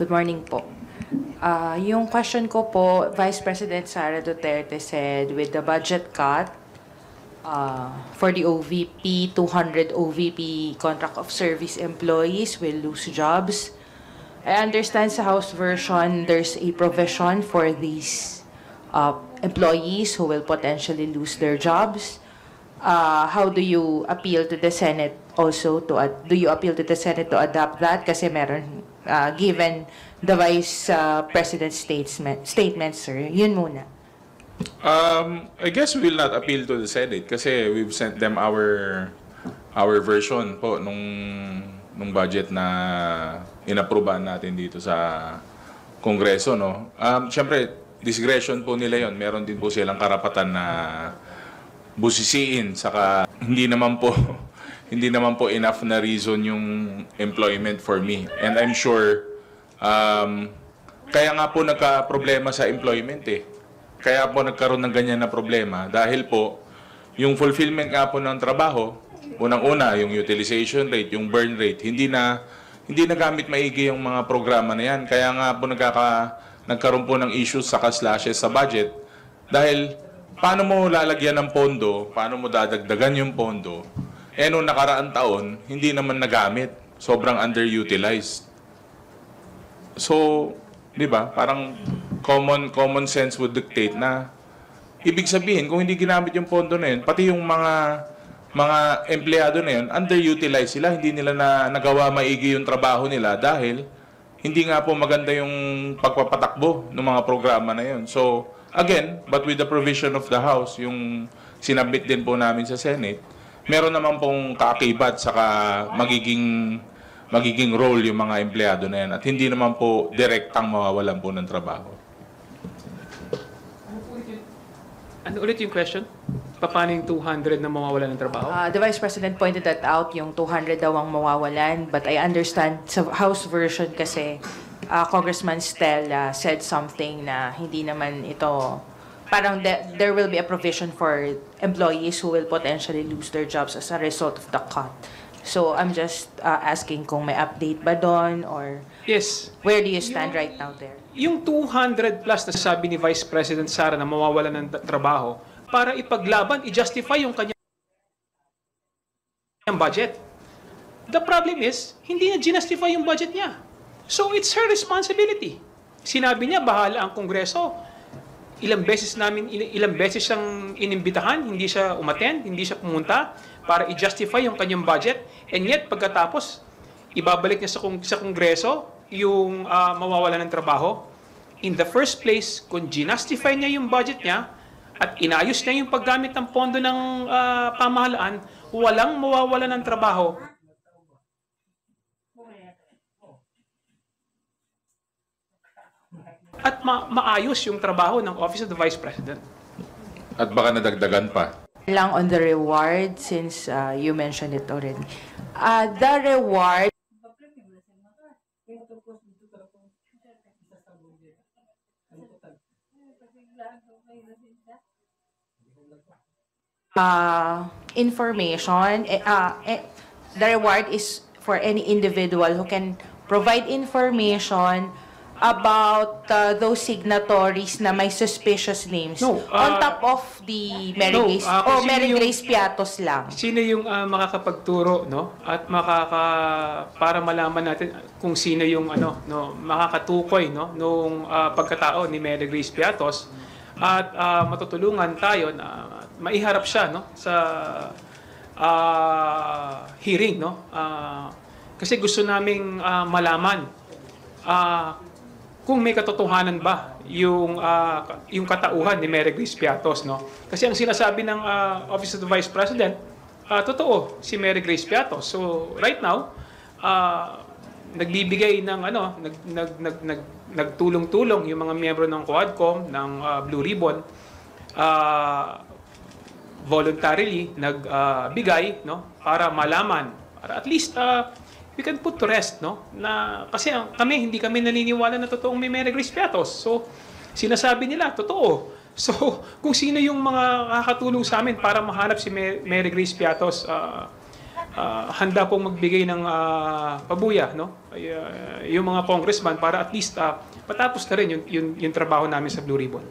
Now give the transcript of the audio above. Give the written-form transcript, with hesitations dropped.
Good morning po. Yung question ko po, Vice President Sara Duterte said with the budget cut for the OVP, 200 OVP contract of service employees will lose jobs. I understand sa House version, there's a provision for these employees who will potentially lose their jobs. How do you appeal to the Senate also do you appeal to the Senate to adopt that? Kasi meron, given the Vice President's statement, sir. Yun muna. I guess we will not appeal to the Senate kasi we've sent them our version po nung budget na inaprubahan natin dito sa Kongreso, no. Siyempre, discretion po nila 'yon. Meron din po silang karapatan na busisiin, saka hindi naman po enough na reason yung employment for me. And I'm sure kaya nga po nagka-problema sa employment eh. Kaya po nagkaroon ng ganyan na problema dahil po yung fulfillment nga po ng trabaho, unang-una yung utilization rate, yung burn rate, hindi na gamit maigi yung mga programa na yan. Kaya nga po nagkaroon po ng issues sa slashes sa budget dahil paano mo lalagyan ng pondo, paano mo dadagdagan yung pondo, nung nakaraang taon, hindi naman nagamit. Sobrang underutilized. So, di ba, parang common sense would dictate na ibig sabihin, kung hindi ginamit yung pondo na yun, pati yung mga empleyado na yun, underutilized sila, hindi nila nagawa maigi yung trabaho nila dahil hindi nga po maganda yung pagpapatakbo ng mga programa na yun. So, again, but with the provision of the House, yung sinabit din po namin sa Senate, meron naman pong kaakibat saka magiging role yung mga empleyado na yan at hindi naman po direktang mawawalan po ng trabaho. Ano ulit yung question? Paano yung 200 na mawawalan ng trabaho? The Vice President pointed that out, yung 200 daw ang mawawalan, but I understand sa House version kasi Congressman Stella said something na hindi naman ito, parang there will be a provision for employees who will potentially lose their jobs as a result of the cut. So I'm just asking kung may update ba doon or Yes. where do you stand right now there? Yung 200 plus na sabi ni Vice President Sara na mawawalan ng trabaho, para ipaglaban, i-justify yung kanyang budget. The problem is, hindi niya ginustify yung budget niya. So it's her responsibility. Sinabi niya, bahala ang Kongreso. Ilang beses siyang inimbitahan, hindi siya umattend, hindi siya pumunta para i-justify yung kanyang budget. And yet, pagkatapos, ibabalik niya sa Kongreso yung mawawalan ng trabaho. In the first place, kung ginustify niya yung budget niya at inayos niya yung paggamit ng pondo ng pamahalaan, walang mawawalan ng trabaho. At maayos yung trabaho ng Office of the Vice President. At baka nadagdagan pa. Lang on the reward since you mentioned it already. The reward information, the reward is for any individual who can provide information about those signatories na may suspicious names on top of the Mary Grace Mary Grace Piatos lang. Sino yung makakapagturo, no? At para malaman natin kung sino yung makakatukoy, no, nung pagkatao ni Mary Grace Piatos at matutulungan tayo na maiharap siya, no, sa hearing, no? Kasi gusto naming malaman kung may katotohanan ba yung katauhan ni Mary Grace Piatos, no? Kasi ang sinasabi ng Office of the Vice President, totoo si Mary Grace Piatos. So right now, nagbibigay ng nagtulong-tulong yung mga miyembro ng Quadcom ng Blue Ribbon, voluntarily nagbigay, no, para malaman, para at least we can put to rest, no, na kasi hindi kami naniniwala na totoong may Mary Grace Piatos. So sinasabi nila totoo. So kung sino yung mga kakatulong sa amin para mahanap si Mary Grace Piatos, handa pong magbigay ng pabuya, no? Yung mga congressman para at least matapos na rin yung trabaho namin sa Blue Ribbon.